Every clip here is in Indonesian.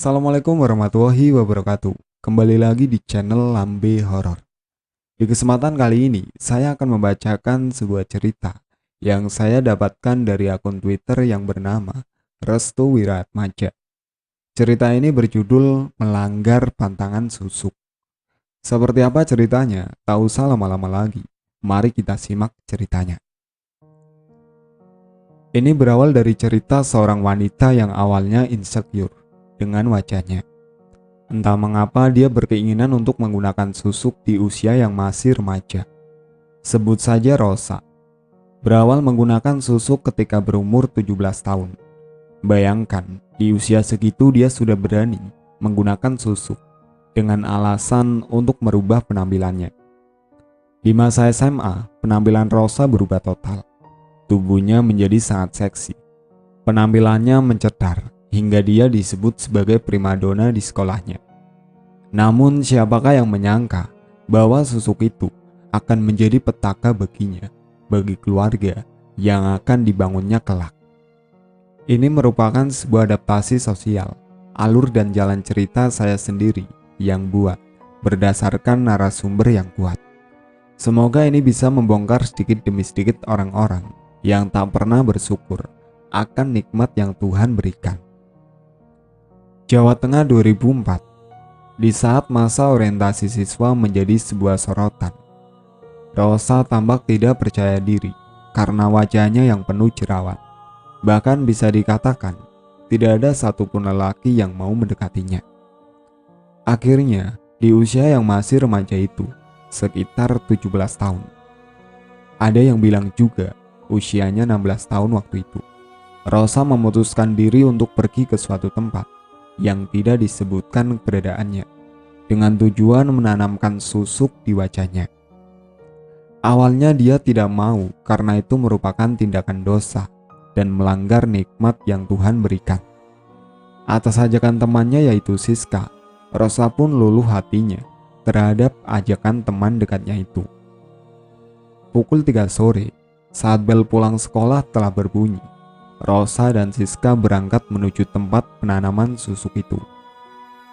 Assalamualaikum warahmatullahi wabarakatuh. Kembali lagi di channel Lambe Horor. Di kesempatan kali ini, saya akan membacakan sebuah cerita yang saya dapatkan dari akun Twitter yang bernama Restu Wiratmaja. Cerita ini berjudul Melanggar Pantangan Susuk. Seperti apa ceritanya? Tak usah lama-lama lagi. Mari kita simak ceritanya. Ini berawal dari cerita seorang wanita yang awalnya insecure dengan wajahnya. Entah mengapa dia berkeinginan untuk menggunakan susuk di usia yang masih remaja. Sebut saja Rosa. Berawal menggunakan susuk ketika berumur 17 tahun. Bayangkan, di usia segitu dia sudah berani menggunakan susuk dengan alasan untuk merubah penampilannya. Di masa SMA, penampilan Rosa berubah total. Tubuhnya menjadi sangat seksi. Penampilannya mencedar hingga dia disebut sebagai primadona di sekolahnya. Namun siapakah yang menyangka bahwa susuk itu akan menjadi petaka baginya, bagi keluarga yang akan dibangunnya kelak. Ini merupakan sebuah adaptasi sosial, alur dan jalan cerita saya sendiri yang buat berdasarkan narasumber yang kuat. Semoga ini bisa membongkar sedikit demi sedikit orang-orang yang tak pernah bersyukur akan nikmat yang Tuhan berikan. Jawa Tengah 2004. Di saat masa orientasi siswa menjadi sebuah sorotan, Rosa tampak tidak percaya diri karena wajahnya yang penuh jerawat. Bahkan bisa dikatakan tidak ada satupun lelaki yang mau mendekatinya. Akhirnya, di usia yang masih remaja itu, sekitar 17 tahun. Ada yang bilang juga usianya 16 tahun waktu itu. Rosa memutuskan diri untuk pergi ke suatu tempat yang tidak disebutkan keberadaannya dengan tujuan menanamkan susuk di wajahnya. Awalnya dia tidak mau karena itu merupakan tindakan dosa dan melanggar nikmat yang Tuhan berikan. Atas ajakan temannya yaitu Siska, Rosa pun luluh hatinya terhadap ajakan teman dekatnya itu. Pukul 3 sore, saat bel pulang sekolah telah berbunyi, Rosa dan Siska berangkat menuju tempat penanaman susuk itu.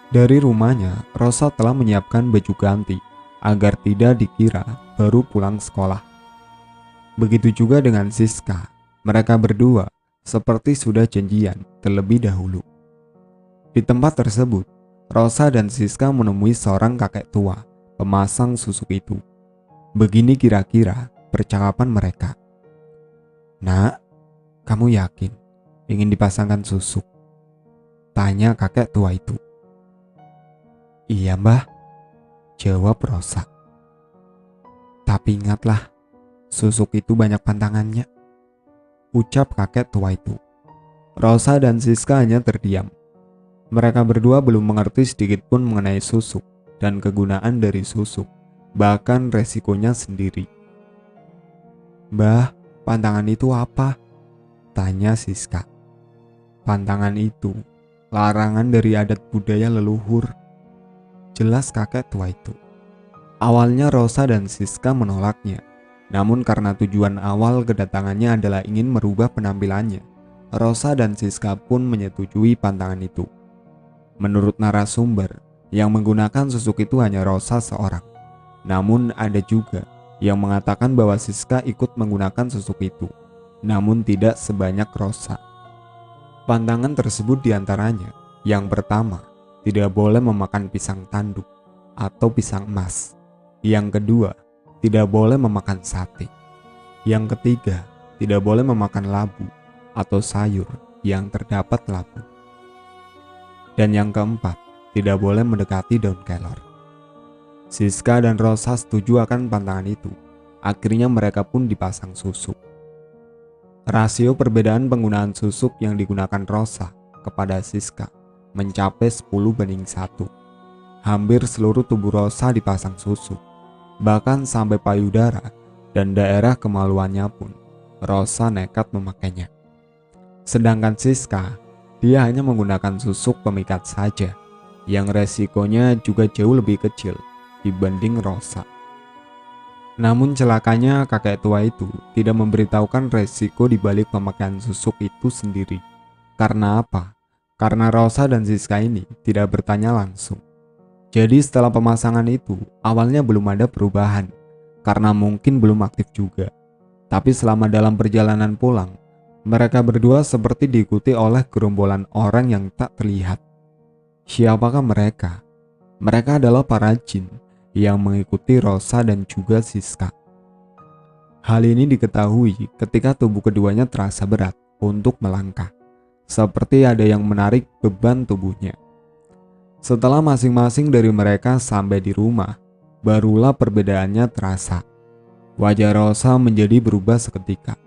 Dari rumahnya, Rosa telah menyiapkan baju ganti agar tidak dikira baru pulang sekolah. Begitu juga dengan Siska, mereka berdua seperti sudah janjian terlebih dahulu. Di tempat tersebut, Rosa dan Siska menemui seorang kakek tua, pemasang susuk itu. Begini kira-kira percakapan mereka. "Nak, kamu yakin ingin dipasangkan susuk?" tanya kakek tua itu. "Iya mbah," jawab Rosa. "Tapi ingatlah, susuk itu banyak pantangannya," ucap kakek tua itu. Rosa dan Siska hanya terdiam. Mereka berdua belum mengerti sedikit pun mengenai susuk dan kegunaan dari susuk, bahkan resikonya sendiri. "Mbah, pantangan itu apa?" tanya Siska. "Pantangan itu larangan dari adat budaya leluhur," jelas kakek tua itu. Awalnya Rosa dan Siska menolaknya, namun karena tujuan awal kedatangannya adalah ingin merubah penampilannya, Rosa dan Siska pun menyetujui pantangan itu. Menurut narasumber, yang menggunakan susuk itu hanya Rosa seorang. Namun ada juga yang mengatakan bahwa Siska ikut menggunakan susuk itu, namun tidak sebanyak Rosa. Pantangan tersebut diantaranya, yang pertama, tidak boleh memakan pisang tanduk atau pisang emas. Yang kedua, tidak boleh memakan sate. Yang ketiga, tidak boleh memakan labu atau sayur yang terdapat labu. Dan yang keempat, tidak boleh mendekati daun kelor. Siska dan Rosa setuju akan pantangan itu. Akhirnya mereka pun dipasang susuk. Rasio perbedaan penggunaan susuk yang digunakan Rosa kepada Siska mencapai 10:1. Hampir seluruh tubuh Rosa dipasang susuk, bahkan sampai payudara dan daerah kemaluannya pun Rosa nekat memakainya. Sedangkan Siska, dia hanya menggunakan susuk pemikat saja, yang resikonya juga jauh lebih kecil dibanding Rosa. Namun celakanya kakek tua itu tidak memberitahukan resiko dibalik pemakaian susuk itu sendiri. Karena apa? karena Rosa dan Siska ini tidak bertanya langsung. Jadi setelah pemasangan itu, awalnya belum ada perubahan, karena mungkin belum aktif juga. Tapi selama dalam perjalanan pulang, mereka berdua seperti diikuti oleh gerombolan orang yang tak terlihat. Siapakah mereka? Mereka adalah para jin yang mengikuti Rosa dan juga Siska. Hal ini diketahui ketika tubuh keduanya terasa berat untuk melangkah, seperti ada yang menarik beban tubuhnya. Setelah masing-masing dari mereka sampai di rumah, barulah perbedaannya terasa. Wajah Rosa menjadi berubah seketika.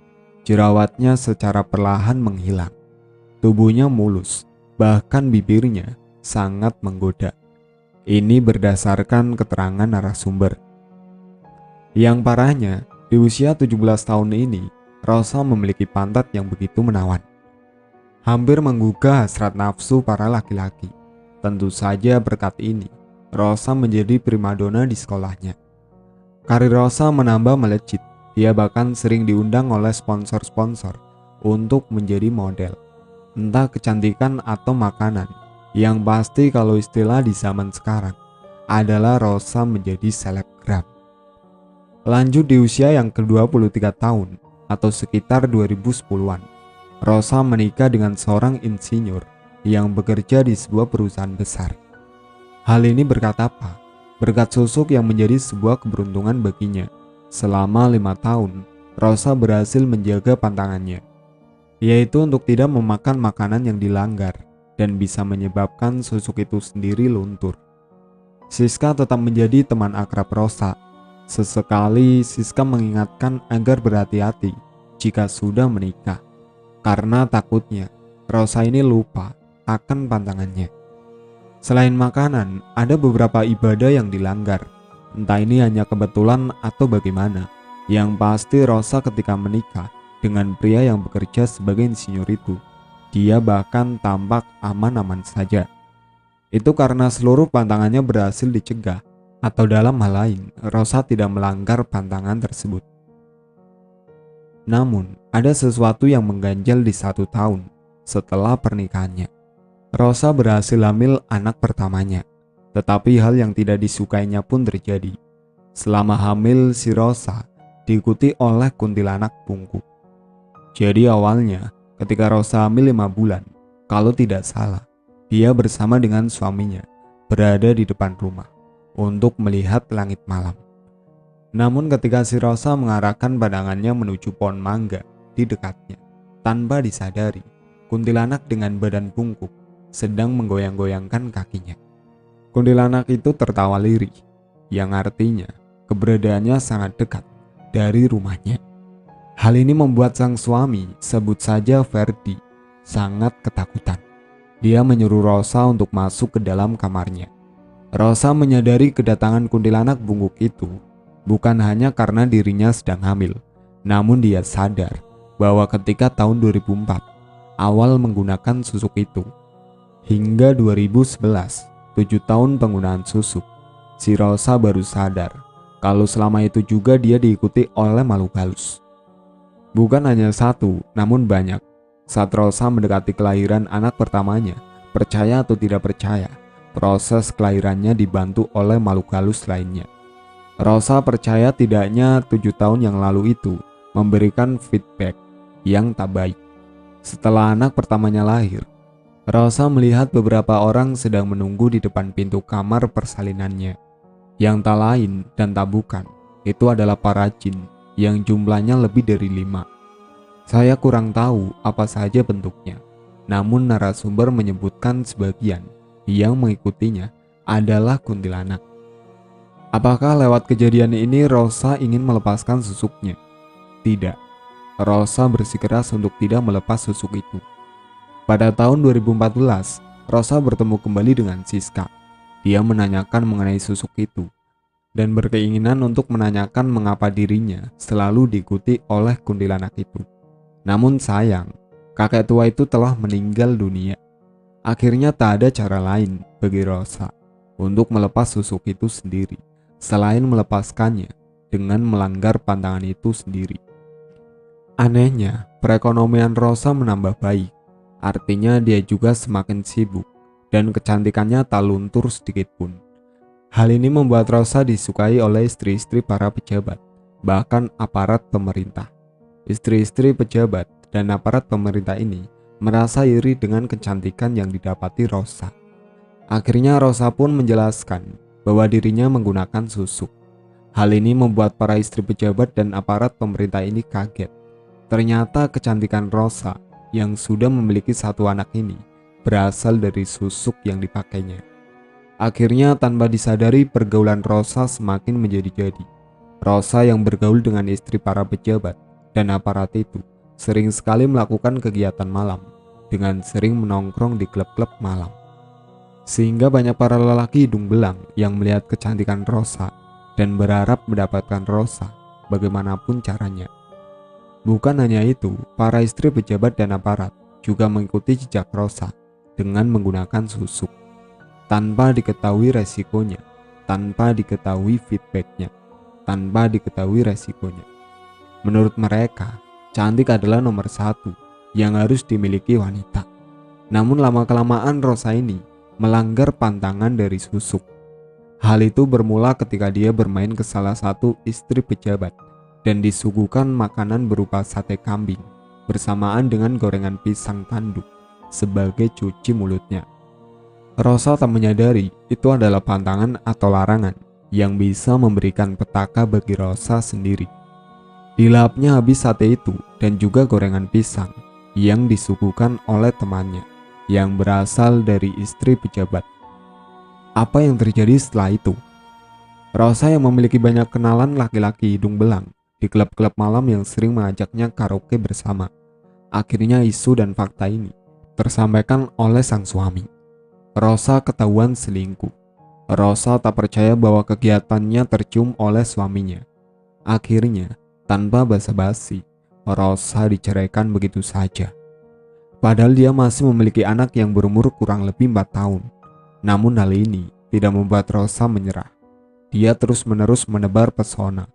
Jerawatnya secara perlahan menghilang. Tubuhnya mulus, bahkan bibirnya sangat menggoda. Ini berdasarkan keterangan narasumber. Yang parahnya, di usia 17 tahun ini, Rosa memiliki pantat yang begitu menawan. Hampir menggugah hasrat nafsu para laki-laki. Tentu saja berkat ini, Rosa menjadi primadona di sekolahnya. Karir Rosa menambah melejit. Dia bahkan sering diundang oleh sponsor-sponsor untuk menjadi model. Entah kecantikan atau makanan. Yang pasti kalau istilah di zaman sekarang adalah Rosa menjadi selebgram. Lanjut di usia yang ke-23 tahun atau sekitar 2010-an, Rosa menikah dengan seorang insinyur yang bekerja di sebuah perusahaan besar. Hal ini berkat apa? Berkat susuk yang menjadi sebuah keberuntungan baginya. Selama 5 tahun, Rosa berhasil menjaga pantangannya, yaitu untuk tidak memakan makanan yang dilanggar dan bisa menyebabkan susuk itu sendiri luntur. Siska tetap menjadi teman akrab Rosa. Sesekali Siska mengingatkan agar berhati-hati jika sudah menikah, karena takutnya Rosa ini lupa akan pantangannya. Selain makanan, ada beberapa ibadah yang dilanggar. Entah ini hanya kebetulan atau bagaimana. Yang pasti Rosa ketika menikah dengan pria yang bekerja sebagai insinyur itu, dia bahkan tampak aman-aman saja. Itu karena seluruh pantangannya berhasil dicegah, atau dalam hal lain, Rosa tidak melanggar pantangan tersebut. Namun, ada sesuatu yang mengganjal di 1 tahun setelah pernikahannya. Rosa berhasil hamil anak pertamanya, tetapi hal yang tidak disukainya pun terjadi. Selama hamil, si Rosa diikuti oleh kuntilanak bungkuk. Jadi awalnya, ketika Rosa hamil 5 bulan, kalau tidak salah, dia bersama dengan suaminya berada di depan rumah untuk melihat langit malam. Namun ketika si Rosa mengarahkan pandangannya menuju pohon mangga di dekatnya, tanpa disadari, kuntilanak dengan badan bungkuk sedang menggoyang-goyangkan kakinya. Kuntilanak itu tertawa lirih, yang artinya keberadaannya sangat dekat dari rumahnya. Hal ini membuat sang suami, sebut saja Ferdi, sangat ketakutan. Dia menyuruh Rosa untuk masuk ke dalam kamarnya. Rosa menyadari kedatangan kuntilanak bungkuk itu bukan hanya karena dirinya sedang hamil, namun dia sadar bahwa ketika tahun 2004 awal menggunakan susuk itu, hingga 2011, 7 tahun penggunaan susuk, si Rosa baru sadar kalau selama itu juga dia diikuti oleh makhluk halus. Bukan hanya satu, namun banyak. Saat Rosa mendekati kelahiran anak pertamanya, percaya atau tidak percaya, proses kelahirannya dibantu oleh makhluk halus lainnya. Rosa percaya tidaknya 7 tahun yang lalu itu memberikan feedback yang tak baik. Setelah anak pertamanya lahir, Rosa melihat beberapa orang sedang menunggu di depan pintu kamar persalinannya. Yang tak lain dan tak bukan, itu adalah para jin yang jumlahnya lebih dari 5. Saya kurang tahu apa saja bentuknya, namun narasumber menyebutkan sebagian yang mengikutinya adalah kuntilanak. Apakah lewat kejadian ini Rosa ingin melepaskan susuknya? Tidak. Rosa bersikeras untuk tidak melepas susuk itu. Pada tahun 2014, Rosa bertemu kembali dengan Siska. Dia menanyakan mengenai susuk itu dan berkeinginan untuk menanyakan mengapa dirinya selalu diikuti oleh kuntilanak itu. Namun sayang, kakek tua itu telah meninggal dunia. Akhirnya tak ada cara lain bagi Rosa untuk melepas susuk itu sendiri selain melepaskannya dengan melanggar pantangan itu sendiri. Anehnya, perekonomian Rosa menambah baik. Artinya dia juga semakin sibuk dan kecantikannya tak luntur sedikit pun. Hal ini membuat Rosa disukai oleh istri-istri para pejabat, bahkan aparat pemerintah. Istri-istri pejabat dan aparat pemerintah ini merasa iri dengan kecantikan yang didapati Rosa. Akhirnya Rosa pun menjelaskan bahwa dirinya menggunakan susuk. Hal ini membuat para istri pejabat dan aparat pemerintah ini kaget. Ternyata kecantikan Rosa yang sudah memiliki satu anak ini berasal dari susuk yang dipakainya. Akhirnya tanpa disadari pergaulan Rosa semakin menjadi-jadi. Rosa yang bergaul dengan istri para pejabat dan aparat itu sering sekali melakukan kegiatan malam dengan sering menongkrong di klub-klub malam. Sehingga banyak para lelaki hidung belang yang melihat kecantikan Rosa dan berharap mendapatkan Rosa bagaimanapun caranya. Bukan hanya itu, para istri pejabat dan aparat juga mengikuti jejak Rosa dengan menggunakan susuk tanpa diketahui resikonya, tanpa diketahui feedbacknya, tanpa diketahui resikonya. Menurut mereka, cantik adalah nomor satu yang harus dimiliki wanita. Namun lama-kelamaan Rosa ini melanggar pantangan dari susuk. Hal itu bermula ketika dia bermain ke salah satu istri pejabat dan disuguhkan makanan berupa sate kambing bersamaan dengan gorengan pisang tanduk sebagai cuci mulutnya. Rosa tak menyadari itu adalah pantangan atau larangan yang bisa memberikan petaka bagi Rosa sendiri. Dilapnya habis sate itu dan juga gorengan pisang yang disuguhkan oleh temannya yang berasal dari istri pejabat. Apa yang terjadi setelah itu? Rosa yang memiliki banyak kenalan laki-laki hidung belang di klub-klub malam yang sering mengajaknya karaoke bersama. Akhirnya isu dan fakta ini tersampaikan oleh sang suami. Rosa ketahuan selingkuh. Rosa tak percaya bahwa kegiatannya tercium oleh suaminya. Akhirnya, tanpa basa-basi, Rosa diceraikan begitu saja. Padahal dia masih memiliki anak yang berumur kurang lebih 4 tahun. Namun hal ini tidak membuat Rosa menyerah. Dia terus-menerus menebar pesona.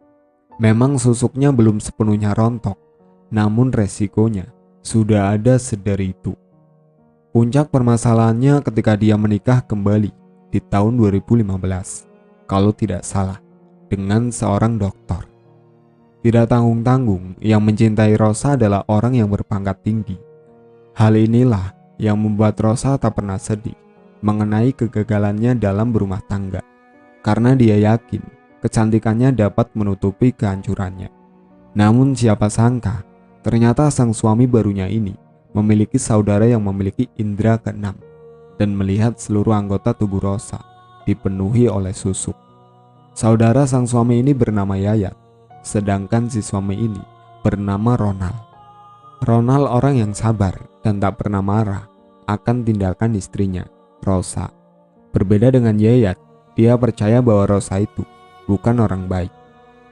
Memang susuknya belum sepenuhnya rontok, namun resikonya sudah ada sedari itu. Puncak permasalahannya ketika dia menikah kembali di tahun 2015, kalau tidak salah, dengan seorang dokter. Tidak tanggung-tanggung, yang mencintai Rosa adalah orang yang berpangkat tinggi. Hal inilah yang membuat Rosa tak pernah sedih mengenai kegagalannya dalam berumah tangga, karena dia yakin kecantikannya dapat menutupi kehancurannya. Namun siapa sangka, ternyata sang suami barunya ini memiliki saudara yang memiliki indera keenam dan melihat seluruh anggota tubuh Rosa dipenuhi oleh susuk. Saudara sang suami ini bernama Yayat, sedangkan si suami ini bernama Ronald. Ronald orang yang sabar dan tak pernah marah akan tindakan istrinya, Rosa. Berbeda dengan Yayat, dia percaya bahwa Rosa itu bukan orang baik.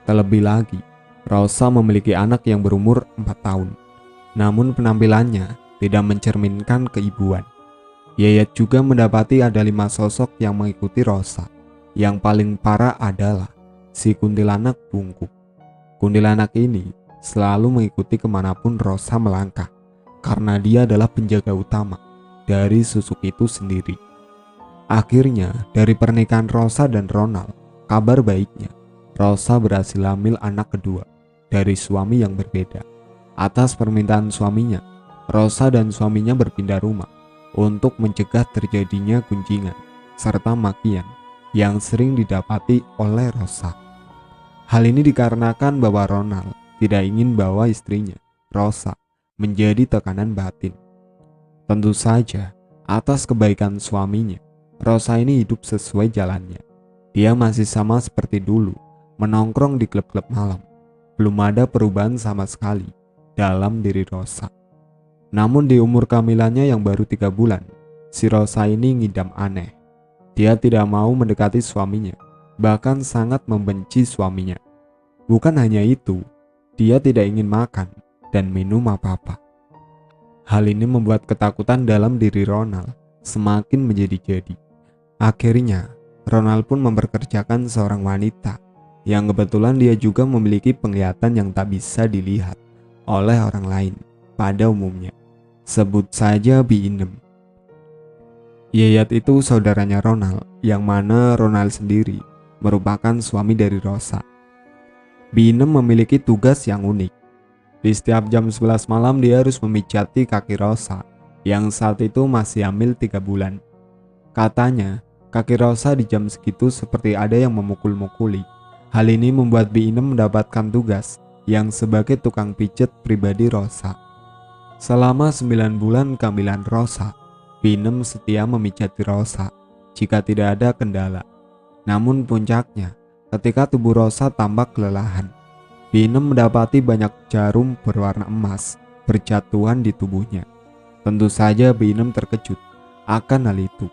Terlebih lagi, Rosa memiliki anak yang berumur 4 tahun. Namun penampilannya tidak mencerminkan keibuan. Yayat juga mendapati ada 5 sosok yang mengikuti Rosa. Yang paling parah adalah si kuntilanak bungkuk. Kuntilanak ini selalu mengikuti kemanapun Rosa melangkah, karena dia adalah penjaga utama dari susuk itu sendiri. Akhirnya, dari pernikahan Rosa dan Ronald, kabar baiknya, Rosa berhasil hamil anak kedua dari suami yang berbeda. Atas permintaan suaminya, Rosa dan suaminya berpindah rumah untuk mencegah terjadinya gunjingan serta makian yang sering didapati oleh Rosa. Hal ini dikarenakan bahwa Ronald tidak ingin bahwa istrinya, Rosa, menjadi tekanan batin. Tentu saja, atas kebaikan suaminya, Rosa ini hidup sesuai jalannya. Dia masih sama seperti dulu, menongkrong di klub-klub malam. Belum ada perubahan sama sekali dalam diri Rosa. Namun di umur kehamilannya yang baru 3 bulan, si Rosa ini ngidam aneh. Dia tidak mau mendekati suaminya, bahkan sangat membenci suaminya. Bukan hanya itu, dia tidak ingin makan dan minum apa-apa. Hal ini membuat ketakutan dalam diri Ronald semakin menjadi-jadi. Akhirnya, Ronald pun memperkerjakan seorang wanita yang kebetulan dia juga memiliki penglihatan yang tak bisa dilihat oleh orang lain pada umumnya. Sebut saja Binem. Yayat itu saudaranya Ronald, yang mana Ronald sendiri merupakan suami dari Rosa. Binem memiliki tugas yang unik. Di setiap jam 11 malam dia harus memijati kaki Rosa yang saat itu masih hamil 3 bulan. Katanya, kaki Rosa di jam segitu seperti ada yang memukul-mukuli. Hal ini membuat Binem mendapatkan tugas yang sebagai tukang pijet pribadi Rosa. Selama 9 bulan kehamilan Rosa, Binem setia memijati Rosa jika tidak ada kendala. Namun puncaknya, ketika tubuh Rosa tampak kelelahan, Binem mendapati banyak jarum berwarna emas berjatuhan di tubuhnya. Tentu saja Binem terkejut akan hal itu.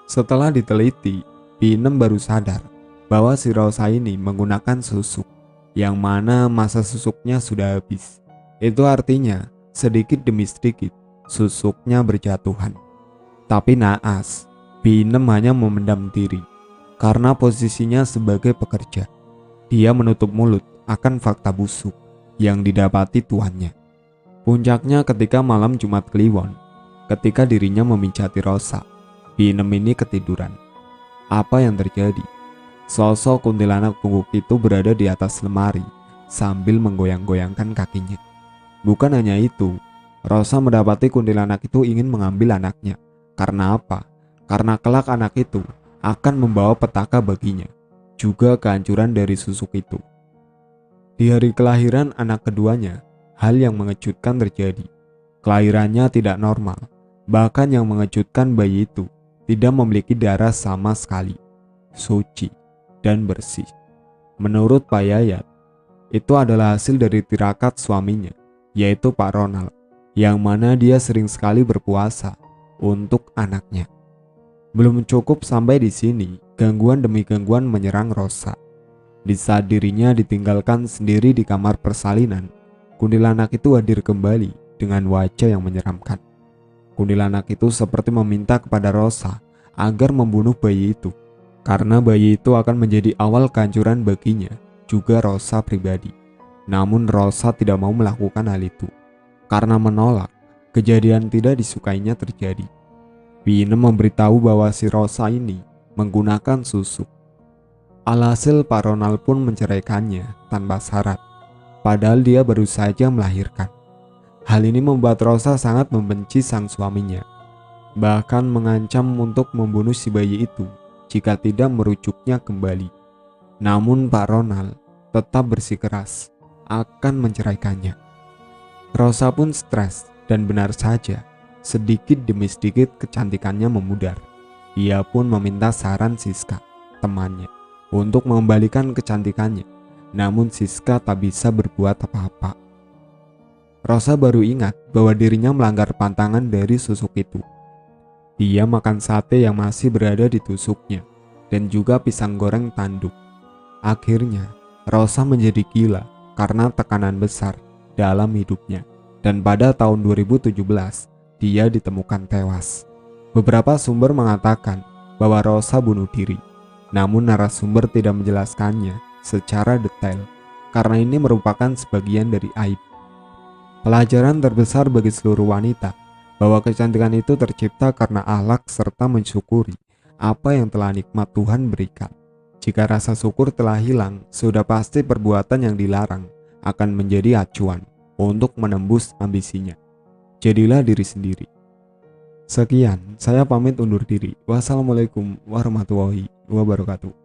Setelah diteliti, Binem baru sadar bahwa si Rosa ini menggunakan susuk, yang mana masa susuknya sudah habis. Itu artinya, sedikit demi sedikit, susuknya berjatuhan. Tapi naas, Binem hanya memendam diri, karena posisinya sebagai pekerja. Dia menutup mulut akan fakta busuk yang didapati tuannya. Puncaknya ketika malam Jumat Kliwon, ketika dirinya memijati Rosa, Binem ini ketiduran. Apa yang terjadi? Sosok kuntilanak pungguk itu berada di atas lemari sambil menggoyang-goyangkan kakinya. Bukan hanya itu, Rosa mendapati kuntilanak itu ingin mengambil anaknya. Karena apa? Karena kelak anak itu akan membawa petaka baginya, juga kehancuran dari susuk itu. Di hari kelahiran anak keduanya, hal yang mengejutkan terjadi. Kelahirannya tidak normal, bahkan yang mengejutkan bayi itu tidak memiliki darah sama sekali, suci dan bersih. Menurut Pak Yayat, itu adalah hasil dari tirakat suaminya, yaitu Pak Ronald, yang mana dia sering sekali berpuasa untuk anaknya. Belum cukup sampai di sini, gangguan demi gangguan menyerang Rosa. Di saat dirinya ditinggalkan sendiri di kamar persalinan, kuntilanak itu hadir kembali dengan wajah yang menyeramkan. Kuntilanak itu seperti meminta kepada Rosa agar membunuh bayi itu, karena bayi itu akan menjadi awal kehancuran baginya, juga Rosa pribadi. Namun Rosa tidak mau melakukan hal itu, karena menolak kejadian tidak disukainya terjadi. Binem memberitahu bahwa si Rosa ini menggunakan susuk. Alhasil Pak Ronald pun menceraikannya tanpa syarat, padahal dia baru saja melahirkan. Hal ini membuat Rosa sangat membenci sang suaminya, bahkan mengancam untuk membunuh si bayi itu jika tidak merujuknya kembali. Namun Pak Ronald tetap bersikeras akan menceraikannya. Rosa pun stres dan benar saja, sedikit demi sedikit kecantikannya memudar. Ia pun meminta saran Siska, temannya, untuk mengembalikan kecantikannya. Namun Siska tak bisa berbuat apa-apa. Rosa baru ingat bahwa dirinya melanggar pantangan dari susuk itu. Dia makan sate yang masih berada di tusuknya, dan juga pisang goreng tanduk. Akhirnya, Rosa menjadi gila karena tekanan besar dalam hidupnya. Dan pada tahun 2017, dia ditemukan tewas. Beberapa sumber mengatakan bahwa Rosa bunuh diri, namun narasumber tidak menjelaskannya secara detail, karena ini merupakan sebagian dari aib. Pelajaran terbesar bagi seluruh wanita bahwa kecantikan itu tercipta karena akhlak serta mensyukuri apa yang telah nikmat Tuhan berikan. Jika rasa syukur telah hilang, sudah pasti perbuatan yang dilarang akan menjadi acuan untuk menembus ambisinya. Jadilah diri sendiri. Sekian, saya pamit undur diri. Wassalamualaikum warahmatullahi wabarakatuh.